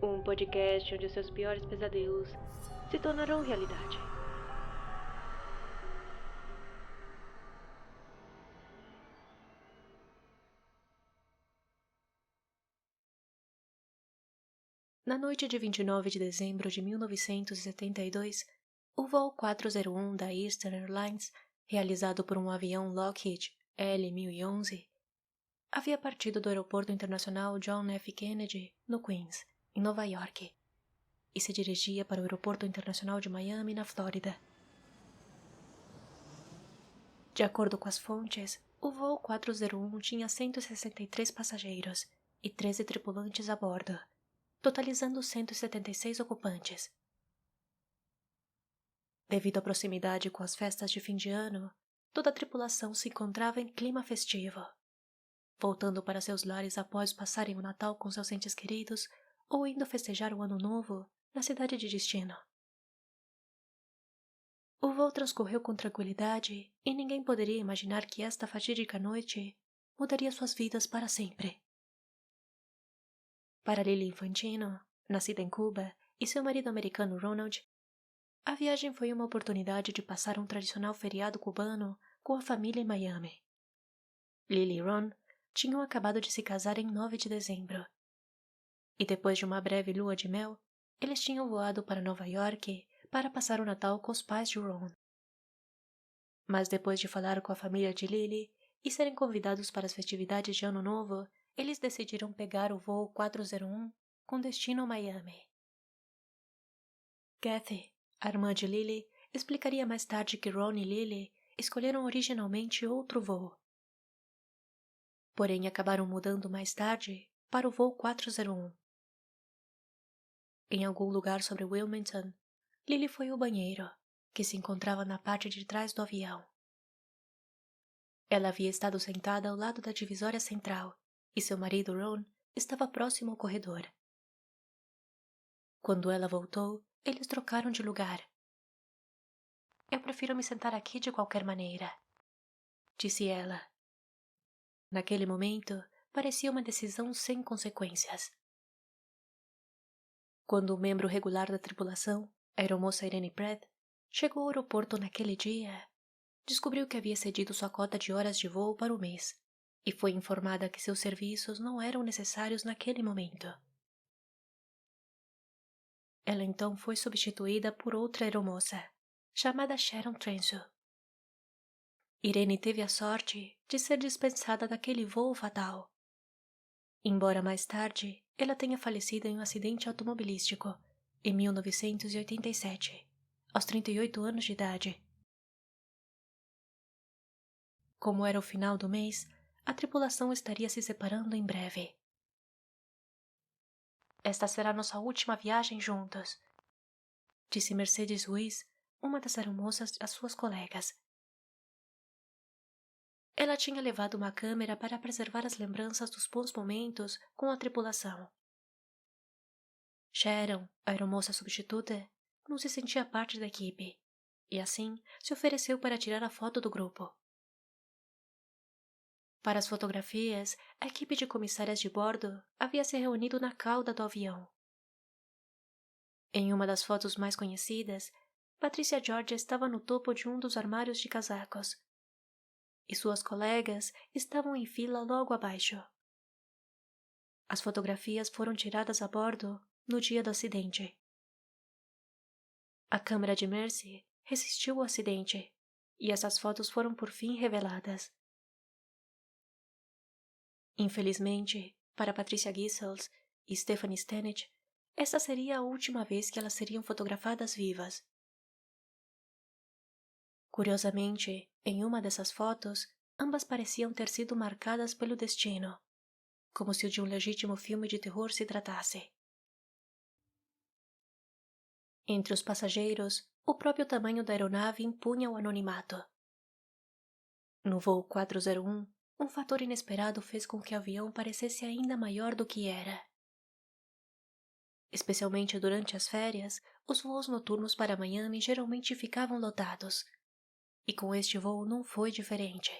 Um podcast onde os seus piores pesadelos se tornarão realidade. Na noite de 29 de dezembro de 1972, o voo 401 da Eastern Airlines, realizado por um avião Lockheed L-1011, havia partido do Aeroporto Internacional John F. Kennedy, no Queens, em Nova York, e se dirigia para o Aeroporto Internacional de Miami, na Flórida. De acordo com as fontes, o voo 401 tinha 163 passageiros e 13 tripulantes a bordo, totalizando 176 ocupantes. Devido à proximidade com as festas de fim de ano, toda a tripulação se encontrava em clima festivo, voltando para seus lares após passarem o Natal com seus entes queridos ou indo festejar o Ano Novo na cidade de destino. O voo transcorreu com tranquilidade e ninguém poderia imaginar que esta fatídica noite mudaria suas vidas para sempre. Para Lily Infantino, nascida em Cuba, e seu marido americano Ronald, a viagem foi uma oportunidade de passar um tradicional feriado cubano com a família em Miami. Lily e Ron tinham acabado de se casar em 9 de dezembro. E depois de uma breve lua de mel, eles tinham voado para Nova York para passar o Natal com os pais de Ron. Mas depois de falar com a família de Lily e serem convidados para as festividades de Ano Novo, eles decidiram pegar o voo 401 com destino a Miami. Kathy, a irmã de Lily, explicaria mais tarde que Ron e Lily escolheram originalmente outro voo. Porém, acabaram mudando mais tarde para o voo 401. Em algum lugar sobre Wilmington, Lily foi ao banheiro, que se encontrava na parte de trás do avião. Ela havia estado sentada ao lado da divisória central e seu marido Ron estava próximo ao corredor. Quando ela voltou, eles trocaram de lugar. Eu prefiro me sentar aqui de qualquer maneira, disse ela. Naquele momento, parecia uma decisão sem consequências. Quando o membro regular da tripulação, a aeromoça Irene Pratt, chegou ao aeroporto naquele dia, descobriu que havia cedido sua cota de horas de voo para o mês e foi informada que seus serviços não eram necessários naquele momento. Ela então foi substituída por outra aeromoça, chamada Sharon Trenchel. Irene teve a sorte de ser dispensada daquele voo fatal. Embora mais tarde ela tenha falecido em um acidente automobilístico, em 1987, aos 38 anos de idade. Como era o final do mês, a tripulação estaria se separando em breve. Esta será nossa última viagem juntos, disse Mercedes Ruiz, uma das aeromoças às suas colegas. Ela tinha levado uma câmera para preservar as lembranças dos bons momentos com a tripulação. Sharon, a aeromoça substituta, não se sentia parte da equipe, e assim se ofereceu para tirar a foto do grupo. Para as fotografias, a equipe de comissárias de bordo havia se reunido na cauda do avião. Em uma das fotos mais conhecidas, Patricia Georgia estava no topo de um dos armários de casacos, e suas colegas estavam em fila logo abaixo. As fotografias foram tiradas a bordo no dia do acidente. A câmera de Mercy resistiu ao acidente, e essas fotos foram por fim reveladas. Infelizmente, para Patricia Gisels e Stephanie Stennett, essa seria a última vez que elas seriam fotografadas vivas. Curiosamente, em uma dessas fotos, ambas pareciam ter sido marcadas pelo destino, como se de um legítimo filme de terror se tratasse. Entre os passageiros, o próprio tamanho da aeronave impunha o anonimato. No voo 401, um fator inesperado fez com que o avião parecesse ainda maior do que era. Especialmente durante as férias, os voos noturnos para Miami geralmente ficavam lotados. E com este voo não foi diferente.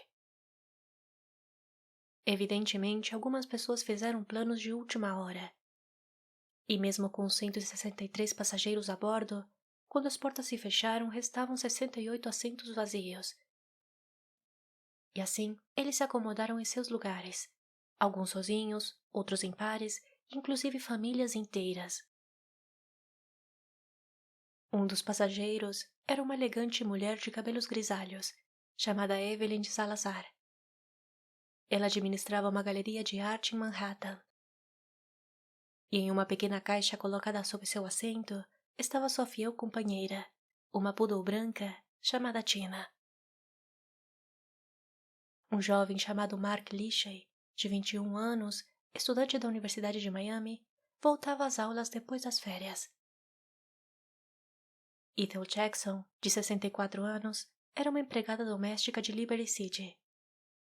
Evidentemente, algumas pessoas fizeram planos de última hora. E mesmo com 163 passageiros a bordo, quando as portas se fecharam, restavam 68 assentos vazios. E assim, eles se acomodaram em seus lugares. Alguns sozinhos, outros em pares, inclusive famílias inteiras. Um dos passageiros era uma elegante mulher de cabelos grisalhos, chamada Evelyn de Salazar. Ela administrava uma galeria de arte em Manhattan. E em uma pequena caixa colocada sob seu assento estava sua fiel companheira, uma poodle branca chamada Tina. Um jovem chamado Mark Lishay, de 21 anos, estudante da Universidade de Miami, voltava às aulas depois das férias. Ethel Jackson, de 64 anos, era uma empregada doméstica de Liberty City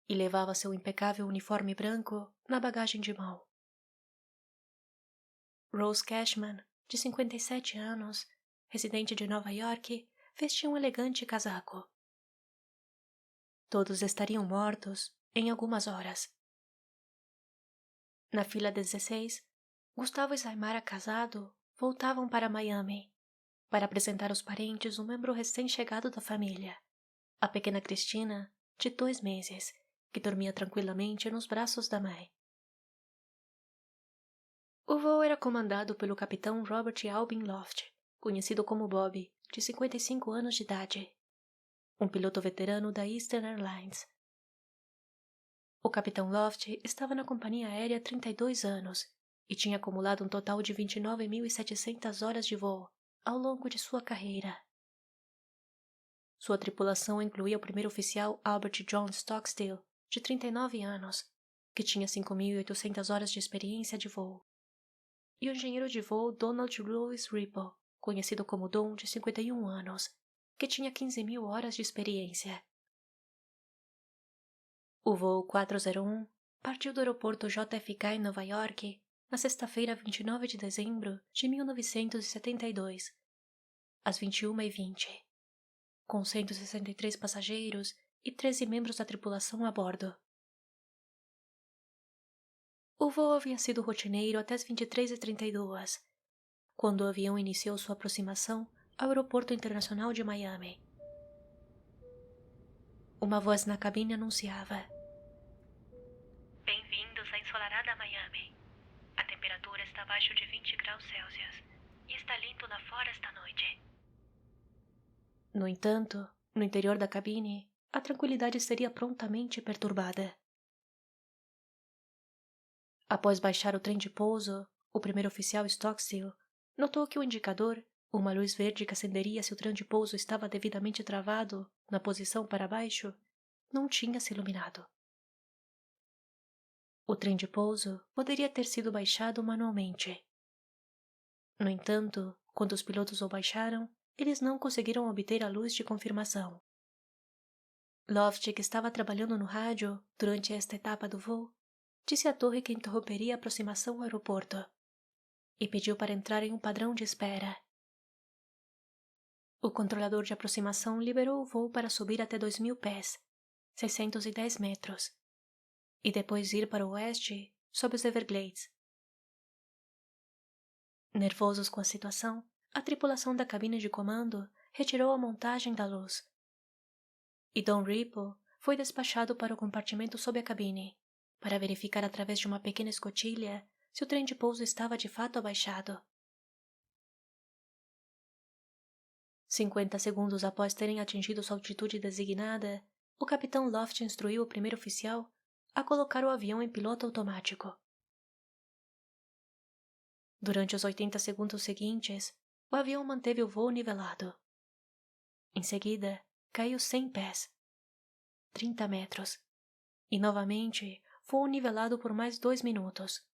e levava seu impecável uniforme branco na bagagem de mão. Rose Cashman, de 57 anos, residente de Nova York, vestia um elegante casaco. Todos estariam mortos em algumas horas. Na fila 16, Gustavo e Saimara, casado, voltavam para Miami para apresentar aos parentes um membro recém-chegado da família, a pequena Cristina, de 2 meses, que dormia tranquilamente nos braços da mãe. O voo era comandado pelo capitão Robert Albin Loft, conhecido como Bob, de 55 anos de idade, um piloto veterano da Eastern Airlines. O capitão Loft estava na companhia aérea há 32 anos e tinha acumulado um total de 29.700 horas de voo ao longo de sua carreira. Sua tripulação incluía o primeiro oficial Albert John Stockstill, de 39 anos, que tinha 5.800 horas de experiência de voo, e o engenheiro de voo Donald Louis Ripple, conhecido como Don, de 51 anos, que tinha 15.000 horas de experiência. O voo 401 partiu do aeroporto JFK em Nova York na sexta-feira 29 de dezembro de 1972, às 21h20, com 163 passageiros e 13 membros da tripulação a bordo. O voo havia sido rotineiro até as 23h32, quando o avião iniciou sua aproximação ao Aeroporto Internacional de Miami. Uma voz na cabine anunciava: "Bem-vindos à ensolarada Miami. A temperatura está abaixo de 20 graus Celsius e está lindo lá fora esta noite." No entanto, no interior da cabine, a tranquilidade seria prontamente perturbada. Após baixar o trem de pouso, o primeiro oficial Stockstill notou que o indicador, uma luz verde que acenderia se o trem de pouso estava devidamente travado na posição para baixo, não tinha se iluminado. O trem de pouso poderia ter sido baixado manualmente. No entanto, quando os pilotos o baixaram, eles não conseguiram obter a luz de confirmação. Loft, que estava trabalhando no rádio durante esta etapa do voo, disse à torre que interromperia a aproximação ao aeroporto e pediu para entrar em um padrão de espera. O controlador de aproximação liberou o voo para subir até 2.000 pés, 610 metros, e depois ir para o oeste sob os Everglades. Nervosos com a situação, a tripulação da cabine de comando retirou a montagem da luz. E Don Ripple foi despachado para o compartimento sob a cabine, para verificar através de uma pequena escotilha se o trem de pouso estava de fato abaixado. 50 segundos após terem atingido sua altitude designada, o capitão Loft instruiu o primeiro oficial a colocar o avião em piloto automático. Durante os 80 segundos seguintes, o avião manteve o voo nivelado. Em seguida, caiu 100 pés, 30 metros, e novamente voou nivelado por mais 2 minutos,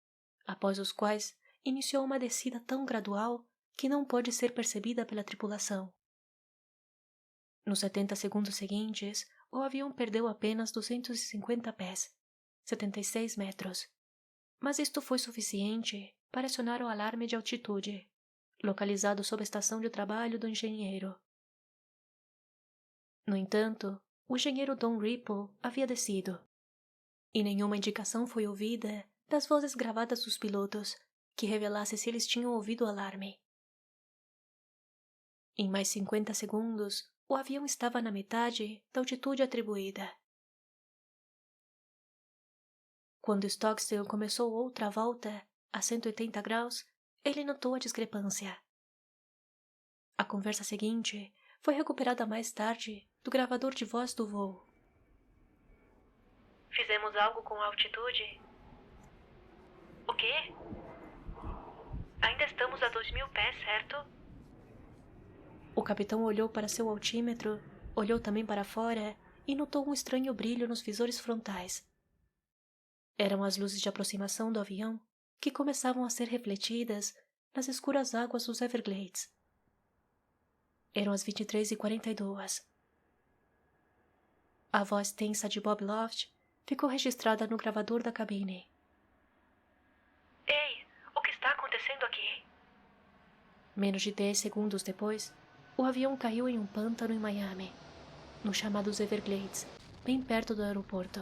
após os quais iniciou uma descida tão gradual que não pôde ser percebida pela tripulação. Nos 70 segundos seguintes, o avião perdeu apenas 250 pés, 76 metros, mas isto foi suficiente para acionar o alarme de altitude, localizado sob a estação de trabalho do engenheiro. No entanto, o engenheiro Don Ripple havia descido, e nenhuma indicação foi ouvida das vozes gravadas dos pilotos que revelasse se eles tinham ouvido o alarme. Em mais 50 segundos, o avião estava na metade da altitude atribuída. Quando Stockstill começou outra volta, a 180 graus, ele notou a discrepância. A conversa seguinte foi recuperada mais tarde do gravador de voz do voo. Fizemos algo com a altitude? O quê? Ainda estamos a 2.000 pés, certo? O capitão olhou para seu altímetro, olhou também para fora e notou um estranho brilho nos visores frontais. Eram as luzes de aproximação do avião que começavam a ser refletidas nas escuras águas dos Everglades. Eram as 23h42. A voz tensa de Bob Loft ficou registrada no gravador da cabine. Ei, o que está acontecendo aqui? Menos de 10 segundos depois, o avião caiu em um pântano em Miami, no chamados Everglades, bem perto do aeroporto.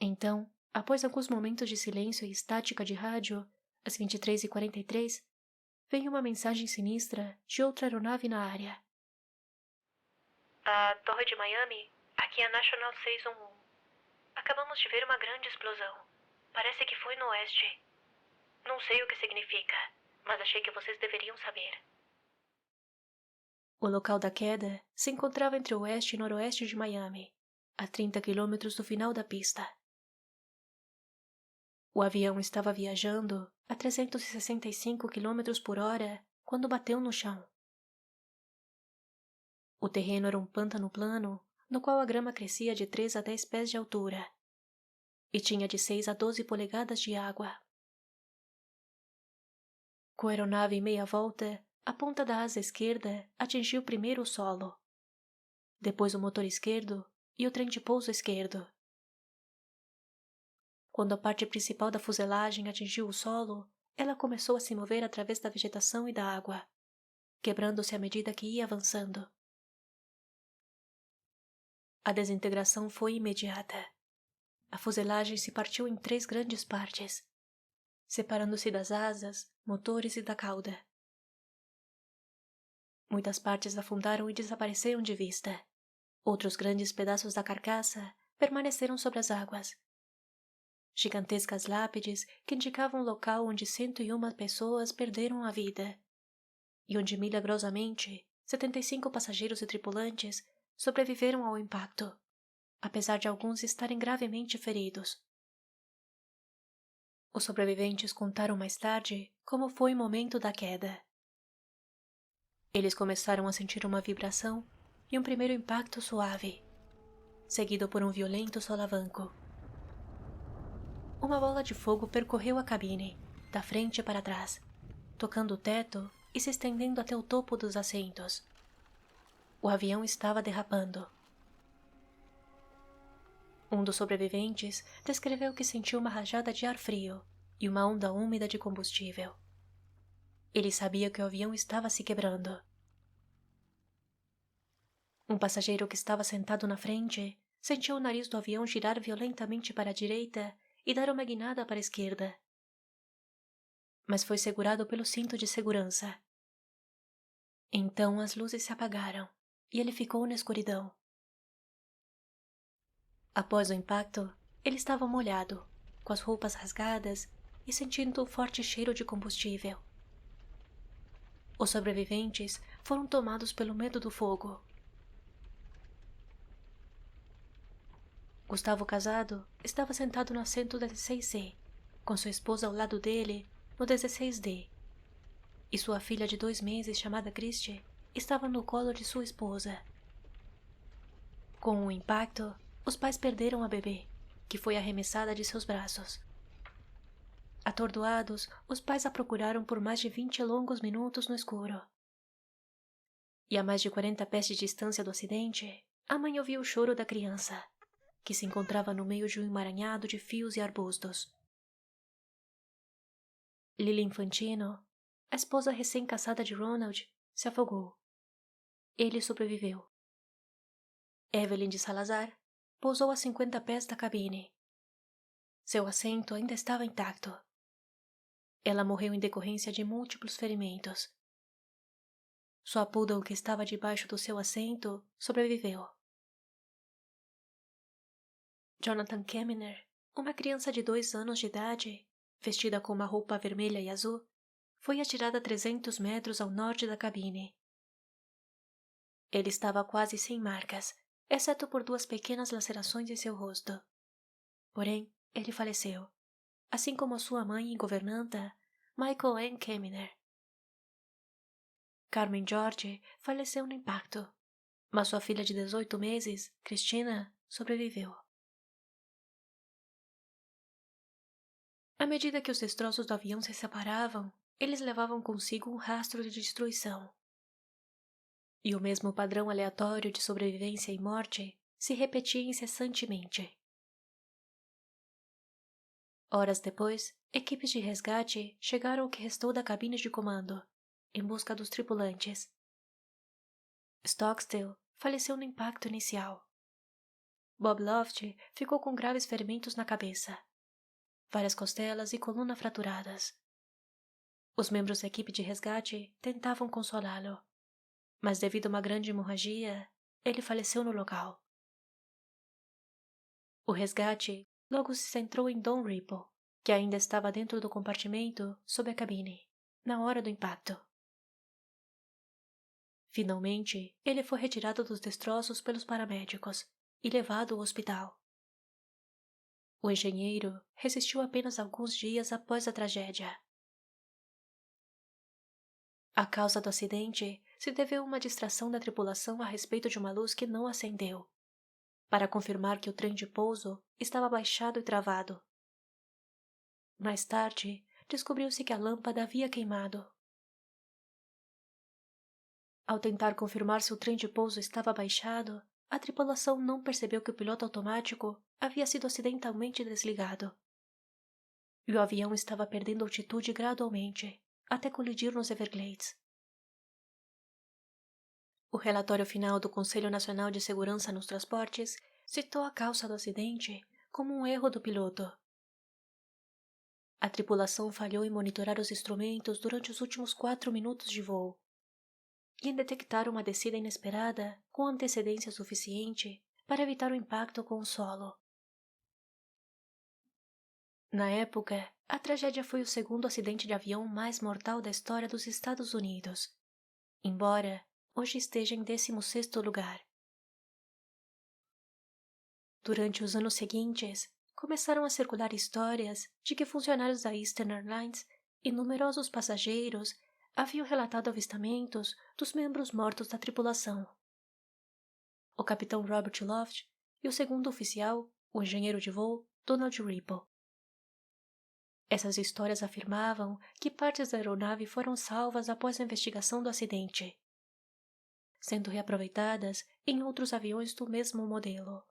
Então, após alguns momentos de silêncio e estática de rádio, às 23h43, veio uma mensagem sinistra de outra aeronave na área. A Torre de Miami, aqui é a National 611. Acabamos de ver uma grande explosão. Parece que foi no oeste. Não sei o que significa, mas achei que vocês deveriam saber. O local da queda se encontrava entre o oeste e noroeste de Miami, a 30 quilômetros do final da pista. O avião estava viajando a 365 km por hora quando bateu no chão. O terreno era um pântano plano, no qual a grama crescia de 3 a 10 pés de altura e tinha de 6 a 12 polegadas de água. Com a aeronave em meia volta, a ponta da asa esquerda atingiu primeiro o solo, depois o motor esquerdo e o trem de pouso esquerdo. Quando a parte principal da fuselagem atingiu o solo, ela começou a se mover através da vegetação e da água, quebrando-se à medida que ia avançando. A desintegração foi imediata. A fuselagem se partiu em 3 grandes partes, separando-se das asas, motores e da cauda. Muitas partes afundaram e desapareceram de vista. Outros grandes pedaços da carcaça permaneceram sobre as águas. Gigantescas lápides que indicavam o local onde 101 pessoas perderam a vida e onde, milagrosamente, 75 passageiros e tripulantes sobreviveram ao impacto, apesar de alguns estarem gravemente feridos. Os sobreviventes contaram mais tarde como foi o momento da queda. Eles começaram a sentir uma vibração e um primeiro impacto suave, seguido por um violento solavanco. Uma bola de fogo percorreu a cabine, da frente para trás, tocando o teto e se estendendo até o topo dos assentos. O avião estava derrapando. Um dos sobreviventes descreveu que sentiu uma rajada de ar frio e uma onda úmida de combustível. Ele sabia que o avião estava se quebrando. Um passageiro que estava sentado na frente sentiu o nariz do avião girar violentamente para a direita e dar uma guinada para a esquerda. Mas foi segurado pelo cinto de segurança. Então as luzes se apagaram e ele ficou na escuridão. Após o impacto, ele estava molhado, com as roupas rasgadas e sentindo o forte cheiro de combustível. Os sobreviventes foram tomados pelo medo do fogo. Gustavo Casado estava sentado no assento da 16C, com sua esposa ao lado dele no 16D, e sua filha de 2 meses, chamada Christie, estava no colo de sua esposa. Com o impacto, os pais perderam a bebê, que foi arremessada de seus braços. Atordoados, os pais a procuraram por mais de 20 longos minutos no escuro. E a mais de 40 pés de distância do acidente, a mãe ouviu o choro da criança, que se encontrava no meio de um emaranhado de fios e arbustos. Lily Infantino, a esposa recém-cassada de Ronald, se afogou. Ele sobreviveu. Evelyn de Salazar pousou a 50 pés da cabine. Seu assento ainda estava intacto. Ela morreu em decorrência de múltiplos ferimentos. Sua poodle, que estava debaixo do seu assento, sobreviveu. Jonathan Kemner, uma criança de 2 anos de idade, vestida com uma roupa vermelha e azul, foi atirada a 300 metros ao norte da cabine. Ele estava quase sem marcas, exceto por 2 pequenas lacerações em seu rosto. Porém, ele faleceu, assim como sua mãe e governanta, Michael Ann Kemner. Carmen George faleceu no impacto, mas sua filha de 18 meses, Christina, sobreviveu. À medida que os destroços do avião se separavam, eles levavam consigo um rastro de destruição. E o mesmo padrão aleatório de sobrevivência e morte se repetia incessantemente. Horas depois, equipes de resgate chegaram ao que restou da cabine de comando, em busca dos tripulantes. Stockstill faleceu no impacto inicial. Bob Loft ficou com graves ferimentos na cabeça, várias costelas e coluna fraturadas. Os membros da equipe de resgate tentavam consolá-lo, mas devido a uma grande hemorragia, ele faleceu no local. O resgate logo se centrou em Don Ripple, que ainda estava dentro do compartimento sob a cabine, na hora do impacto. Finalmente, ele foi retirado dos destroços pelos paramédicos e levado ao hospital. O engenheiro resistiu apenas alguns dias após a tragédia. A causa do acidente se deveu a uma distração da tripulação a respeito de uma luz que não acendeu, para confirmar que o trem de pouso estava baixado e travado. Mais tarde, descobriu-se que a lâmpada havia queimado. Ao tentar confirmar se o trem de pouso estava baixado, a tripulação não percebeu que o piloto automático havia sido acidentalmente desligado. E o avião estava perdendo altitude gradualmente, até colidir nos Everglades. O relatório final do Conselho Nacional de Segurança nos Transportes citou a causa do acidente como um erro do piloto. A tripulação falhou em monitorar os instrumentos durante os últimos 4 minutos de voo e em detectar uma descida inesperada com antecedência suficiente para evitar o impacto com o solo. Na época, a tragédia foi o segundo acidente de avião mais mortal da história dos Estados Unidos, embora hoje esteja em 16º lugar. Durante os anos seguintes, começaram a circular histórias de que funcionários da Eastern Airlines e numerosos passageiros haviam relatado avistamentos dos membros mortos da tripulação. O capitão Robert Loft e o segundo oficial, o engenheiro de voo, Donald Ripple. Essas histórias afirmavam que partes da aeronave foram salvas após a investigação do acidente, sendo reaproveitadas em outros aviões do mesmo modelo.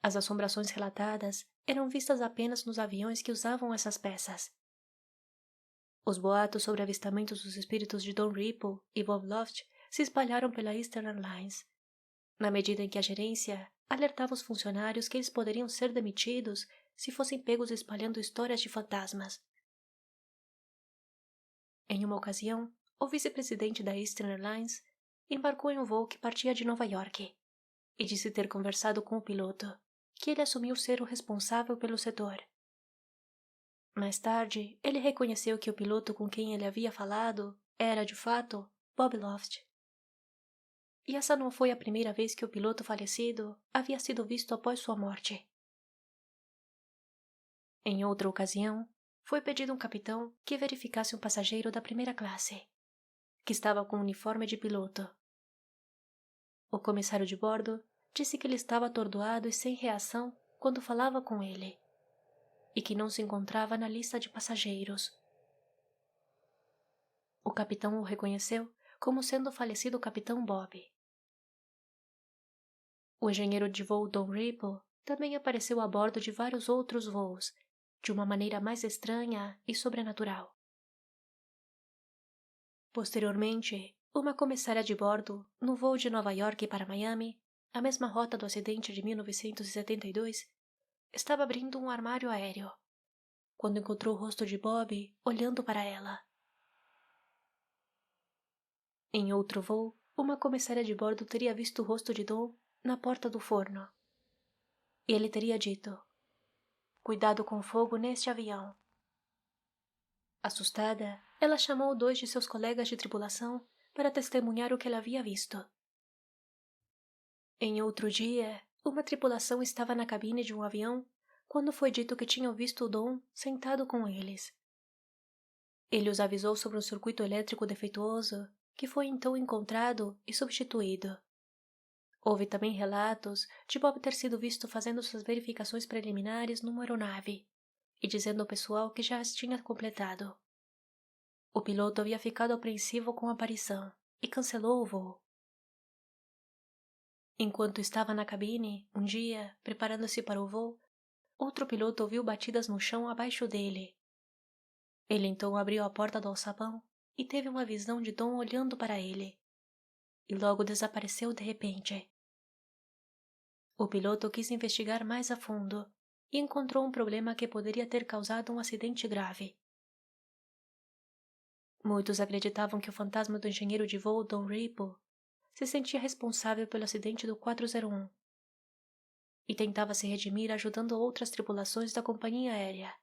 As assombrações relatadas eram vistas apenas nos aviões que usavam essas peças. Os boatos sobre avistamentos dos espíritos de Don Ripple e Bob Loft se espalharam pela Eastern Airlines, na medida em que a gerência alertava os funcionários que eles poderiam ser demitidos se fossem pegos espalhando histórias de fantasmas. Em uma ocasião, o vice-presidente da Eastern Airlines embarcou em um voo que partia de Nova York e disse ter conversado com o piloto, que ele assumiu ser o responsável pelo setor. Mais tarde, ele reconheceu que o piloto com quem ele havia falado era, de fato, Bob Loft. E essa não foi a primeira vez que o piloto falecido havia sido visto após sua morte. Em outra ocasião, foi pedido um capitão que verificasse um passageiro da primeira classe, que estava com um uniforme de piloto. O comissário de bordo disse que ele estava atordoado e sem reação quando falava com ele, e que não se encontrava na lista de passageiros. O capitão o reconheceu como sendo o falecido capitão Bob. O engenheiro de voo Don Ripple também apareceu a bordo de vários outros voos, de uma maneira mais estranha e sobrenatural. Posteriormente, uma comissária de bordo, no voo de Nova York para Miami, a mesma rota do acidente de 1972, estava abrindo um armário aéreo, quando encontrou o rosto de Bob olhando para ela. Em outro voo, uma comissária de bordo teria visto o rosto de Dom na porta do forno. E ele teria dito: "Cuidado com o fogo neste avião." Assustada, ela chamou 2 de seus colegas de tripulação para testemunhar o que ela havia visto. Em outro dia, uma tripulação estava na cabine de um avião quando foi dito que tinham visto o Dom sentado com eles. Ele os avisou sobre um circuito elétrico defeituoso que foi então encontrado e substituído. Houve também relatos de Bob ter sido visto fazendo suas verificações preliminares numa aeronave e dizendo ao pessoal que já as tinha completado. O piloto havia ficado apreensivo com a aparição e cancelou o voo. Enquanto estava na cabine, um dia, preparando-se para o voo, outro piloto ouviu batidas no chão abaixo dele. Ele então abriu a porta do alçapão e teve uma visão de Dom olhando para ele. E logo desapareceu de repente. O piloto quis investigar mais a fundo e encontrou um problema que poderia ter causado um acidente grave. Muitos acreditavam que o fantasma do engenheiro de voo Don Ripple se sentia responsável pelo acidente do 401 e tentava se redimir ajudando outras tripulações da companhia aérea.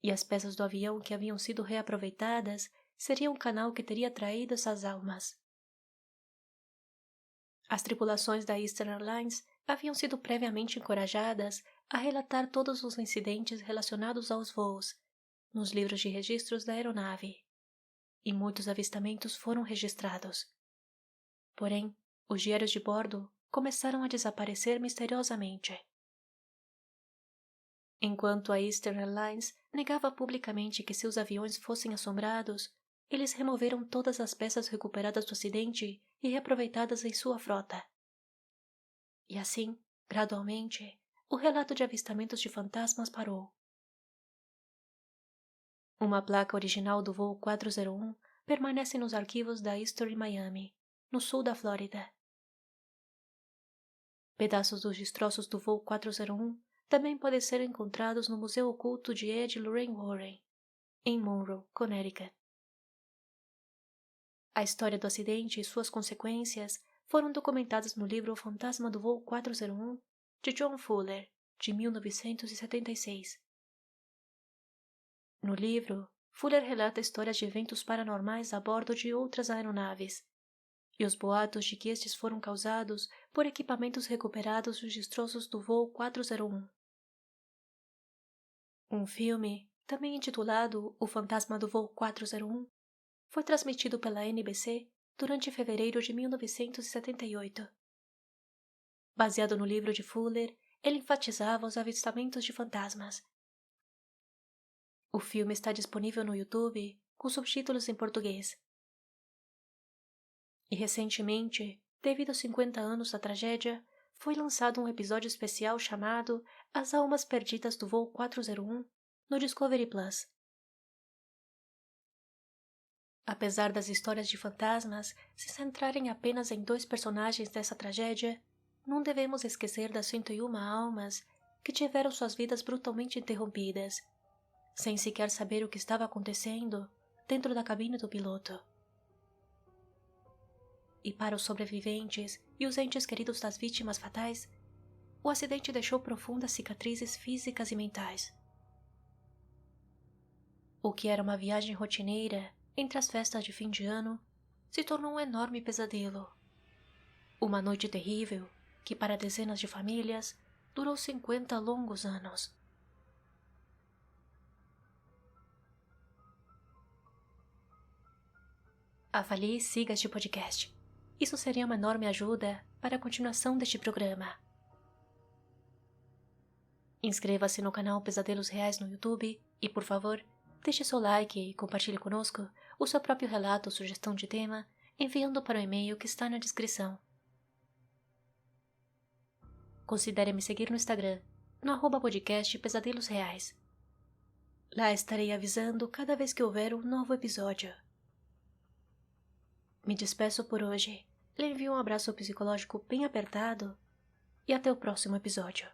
E as peças do avião que haviam sido reaproveitadas seriam o canal que teria atraído essas almas. As tripulações da Eastern Airlines haviam sido previamente encorajadas a relatar todos os incidentes relacionados aos voos nos livros de registros da aeronave, e muitos avistamentos foram registrados. Porém, os diários de bordo começaram a desaparecer misteriosamente. Enquanto a Eastern Airlines negava publicamente que seus aviões fossem assombrados, eles removeram todas as peças recuperadas do acidente e reaproveitadas em sua frota. E assim, gradualmente, o relato de avistamentos de fantasmas parou. Uma placa original do voo 401 permanece nos arquivos da History Miami, no sul da Flórida. Pedaços dos destroços do voo 401 também podem ser encontrados no Museu Oculto de Ed e Lorraine Warren, em Monroe, Connecticut. A história do acidente e suas consequências foram documentadas no livro O Fantasma do Voo 401, de John Fuller, de 1976. No livro, Fuller relata histórias de eventos paranormais a bordo de outras aeronaves, e os boatos de que estes foram causados por equipamentos recuperados dos destroços do voo 401. Um filme, também intitulado O Fantasma do Voo 401, foi transmitido pela NBC durante fevereiro de 1978. Baseado no livro de Fuller, ele enfatizava os avistamentos de fantasmas. O filme está disponível no YouTube com subtítulos em português. E recentemente, devido aos 50 anos da tragédia, foi lançado um episódio especial chamado As Almas Perdidas do Voo 401 no Discovery Plus. Apesar das histórias de fantasmas se centrarem apenas em 2 personagens dessa tragédia, não devemos esquecer das 101 almas que tiveram suas vidas brutalmente interrompidas, sem sequer saber o que estava acontecendo dentro da cabine do piloto. E para os sobreviventes e os entes queridos das vítimas fatais, o acidente deixou profundas cicatrizes físicas e mentais. O que era uma viagem rotineira entre as festas de fim de ano se tornou um enorme pesadelo. Uma noite terrível que, para dezenas de famílias, durou 50 longos anos. Avalie e siga este podcast. Isso seria uma enorme ajuda para a continuação deste programa. Inscreva-se no canal Pesadelos Reais no YouTube e, por favor, deixe seu like e compartilhe conosco o seu próprio relato ou sugestão de tema enviando para o e-mail que está na descrição. Considere me seguir no Instagram, no @podcast Pesadelos Reais. Lá estarei avisando cada vez que houver um novo episódio. Me despeço por hoje. Lhe envio um abraço psicológico bem apertado e até o próximo episódio.